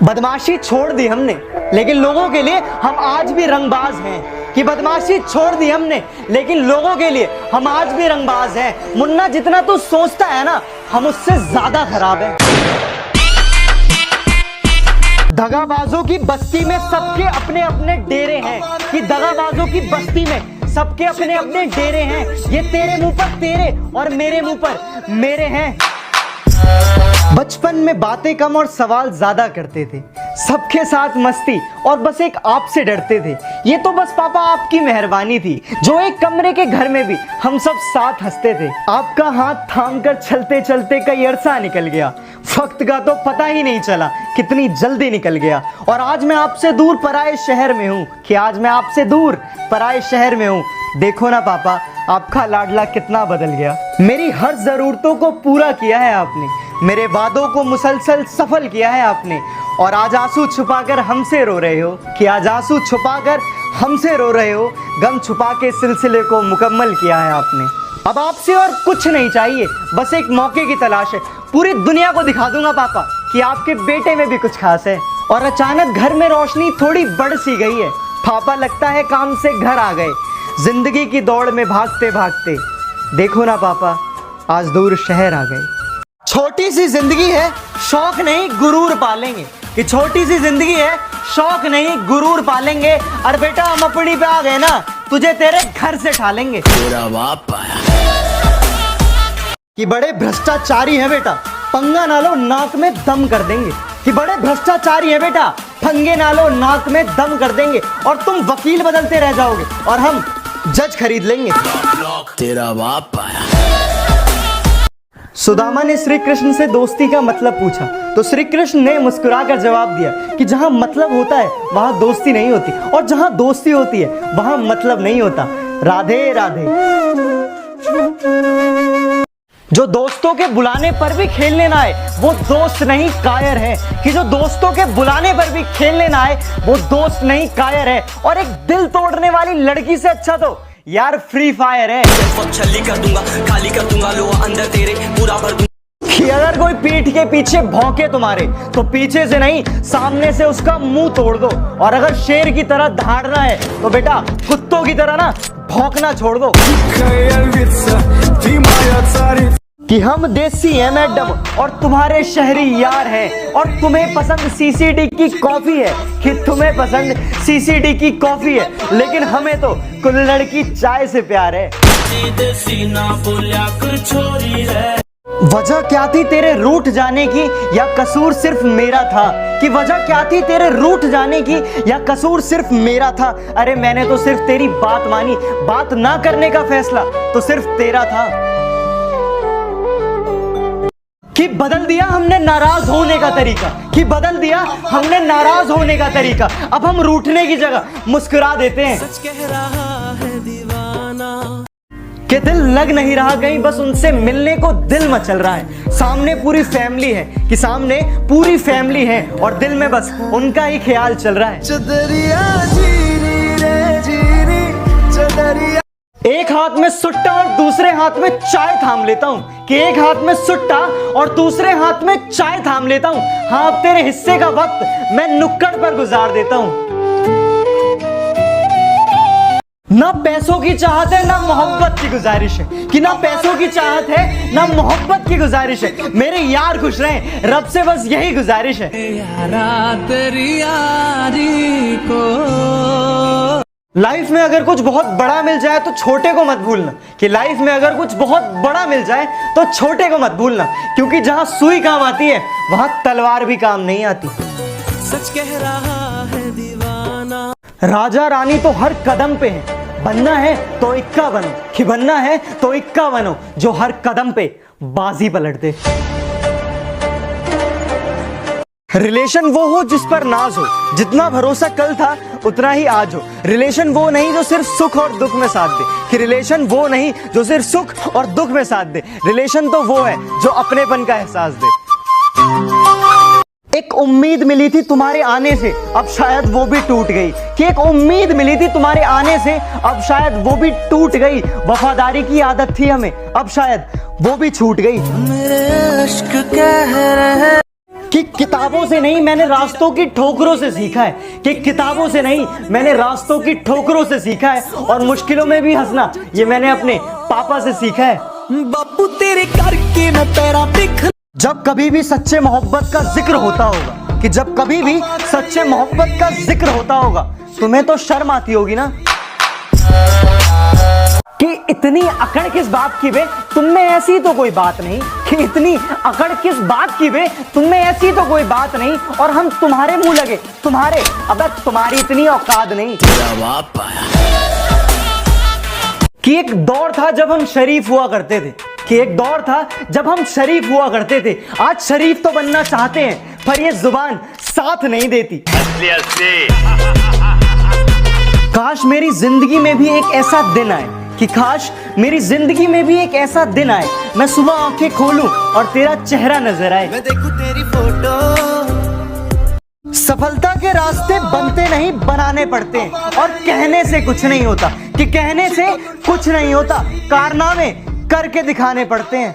बदमाशी छोड़ दी हमने, लेकिन लोगों के लिए हम आज भी रंगबाज हैं। कि बदमाशी छोड़ दी हमने, लेकिन लोगों के लिए हम आज भी रंगबाज हैं। मुन्ना, जितना तू सोचता है ना, हम उससे ज्यादा खराब हैं। दगाबाजों की बस्ती में सबके अपने अपने डेरे हैं। कि दगाबाजों की बस्ती में सबके अपने अपने डेरे हैं। ये तेरे मुंह पर तेरे और मेरे मुंह पर मेरे हैं। बचपन में बातें कम और सवाल ज्यादा करते थे, सबके साथ मस्ती और बस एक आपसे डरते थे। ये तो बस पापा आपकी मेहरबानी थी, जो एक कमरे के घर में भी हम सब साथ हंसते थे। आपका हाथ थामकर चलते चलते कई अरसा निकल गया, वक्त का तो पता ही नहीं चला कितनी जल्दी निकल गया। और आज मैं आपसे दूर पराए शहर में हूँ, कि आज मैं आपसे दूर पराए शहर में हूँ। देखो ना पापा, आपका लाडला कितना बदल गया। मेरी हर जरूरतों को पूरा किया है आपने, मेरे वादों को मुसलसल सफल किया है आपने। और आज आंसू छुपाकर हमसे रो रहे हो, कि आज आंसू छुपाकर हमसे रो रहे हो। गम छुपा के सिलसिले को मुकम्मल किया है आपने। अब आपसे और कुछ नहीं चाहिए, बस एक मौके की तलाश है। पूरी दुनिया को दिखा दूंगा पापा कि आपके बेटे में भी कुछ खास है। और अचानक घर में रोशनी थोड़ी बढ़ सी गई है। पापा लगता है काम से घर आ गए, जिंदगी की दौड़ में भागते भागते। देखो ना पापा, आज दूर शहर आ गए। छोटी सी जिंदगी है, शौक नहीं गुरूर पालेंगे। कि छोटी सी जिंदगी है, शौक नहीं गुरूर पालेंगे। और बेटा, हम अपनी पे आ गए ना, तुझे तेरे घर से ठालेंगे। तेरा बाप आया। कि बड़े भ्रष्टाचारी है बेटा, पंगा ना लो, नाक में दम कर देंगे। कि बड़े भ्रष्टाचारी है बेटा, पंगे ना लो, नाक में दम कर देंगे। और तुम वकील बदलते रह जाओगे और हम जज खरीद लेंगे। तेरा बाप आया। सुदामा ने श्री कृष्ण से दोस्ती का मतलब पूछा, तो श्री कृष्ण ने मुस्कुराकर जवाब दिया कि जहां मतलब होता है वहां दोस्ती नहीं होती, और जहां दोस्ती होती है वहां मतलब नहीं होता। राधे राधे। जो दोस्तों के बुलाने पर भी खेलने ना आए वो दोस्त नहीं कायर है। कि जो दोस्तों के बुलाने पर भी खेलने ना आए वो दोस्त नहीं कायर है। और एक दिल तोड़ने वाली लड़की से अच्छा तो यार फ्री फायर है। छल्ली कर दूंगा, खाली कर दूंगा, लो अंदर तेरे पूरा भर दूंगा। कि अगर कोई पीठ के पीछे भौंके तुम्हारे, तो पीछे से नहीं, सामने से उसका मुंह तोड़ दो। और अगर शेर की तरह दहाड़ना है तो बेटा कुत्तों की तरह ना भौंकना छोड़ दो। कि हम देसी हैं मैडम और तुम्हारे शहरी यार हैं। और तुम्हें पसंद सीसीडी की कॉफी है, कि तुम्हें पसंद सीसीडी की कॉफी है, लेकिन हमें तो कुल्हड़ की चाय से प्यार है। वजह क्या थी तेरे रूठ जाने की, या कसूर सिर्फ मेरा था। कि वजह क्या थी तेरे रूठ जाने की, या कसूर सिर्फ मेरा था। अरे मैंने तो सिर्फ तेरी बात मानी, बात ना करने का फैसला तो सिर्फ तेरा था। कि बदल दिया हमने नाराज होने का तरीका, कि बदल दिया हमने नाराज होने का तरीका। अब हम रूठने की जगह मुस्कुरा देते हैं। सच कह रहा है दीवाना। कि दिल लग नहीं रहा कहीं, बस उनसे मिलने को दिल मचल रहा है। सामने पूरी फैमिली है, कि सामने पूरी फैमिली है और दिल में बस उनका ही ख्याल चल रहा है। चदरिया जीनी रे जीनी चदरिया। एक हाथ में सुट्टा और दूसरे हाथ में चाय थाम लेता हूँ। कि एक हाथ में सुट्टा और दूसरे हाथ में चाय थाम लेता हूँ। हाँ, अब तेरे हिस्से का वक्त मैं नुक्कड़ पर गुजार देता हूँ। ना पैसों की चाहत है ना मोहब्बत की गुजारिश है। कि ना पैसों की चाहत है ना मोहब्बत की गुजारिश है। मेरे यार खुश रहें, रब से बस यही गुजारिश है। यारा तेरी यारी को। लाइफ में अगर कुछ बहुत बड़ा मिल जाए तो छोटे को मत भूलना। कि लाइफ में अगर कुछ बहुत बड़ा मिल जाए तो छोटे को मत भूलना, क्योंकि जहां सुई काम आती है वहां तलवार भी काम नहीं आती। सच कह रहा है दीवाना। राजा रानी तो हर कदम पे है, बनना है तो इक्का बनो। कि बनना है तो इक्का बनो, जो हर कदम पे बाजी पलट दे। रिलेशन वो हो जिस पर नाज हो, जितना भरोसा कल था उतना ही आज हो। रिलेशन वो नहीं जो सिर्फ सुख और दुख में साथ दे। कि रिलेशन वो नहीं जो सिर्फ सुख और दुख में साथ दे। रिलेशन तो वो है जो अपनेपन का एहसास दे। एक उम्मीद मिली थी तुम्हारे आने से, अब शायद वो भी टूट गई। कि एक उम्मीद मिली थी तुम्हारे आने से, अब शायद वो भी टूट गई। वफादारी की आदत थी हमें, अब शायद वो भी छूट गई। मेरे इश्क कह रहे कि किताबों से नहीं मैंने रास्तों की ठोकरों से सीखा है, कि किताबों से नहीं मैंने रास्तों की ठोकरों से सीखा है, और मुश्किलों में भी हंसना ये मैंने अपने पापा से सीखा है। बापू तेरे करके मैं पैरा दिख। जब कभी भी सच्चे मोहब्बत का जिक्र होता होगा, कि जब कभी भी सच्चे मोहब्बत का जिक्र होता होगा, तुम्हें तो शर्म आती होगी ना कि इतनी अकड़ किस बात की बे, तुम में ऐसी तो कोई बात नहीं, कि इतनी अकड़ किस बात की बे, तुम में ऐसी तो कोई बात नहीं, और हम तुम्हारे मुंह लगे, तुम्हारे, अबे तुम्हारी इतनी औकात नहीं। जवाब पाया कि एक दौर था जब हम शरीफ हुआ करते थे, कि एक दौर था जब हम शरीफ हुआ करते थे, आज शरीफ तो बनना चाहते हैं पर ये जुबान साथ नहीं देती। काश मेरी जिंदगी में भी एक ऐसा दिन आए, कि काश मेरी जिंदगी में भी एक ऐसा दिन आए, मैं सुबह आंखें खोलूं और तेरा चेहरा नजर आए। मैं देखूं तेरी फोटो। सफलता के रास्ते बनते नहीं बनाने पड़ते हैं, और कहने से कुछ नहीं होता, कि कहने से कुछ नहीं होता, कारनामे करके दिखाने पड़ते हैं।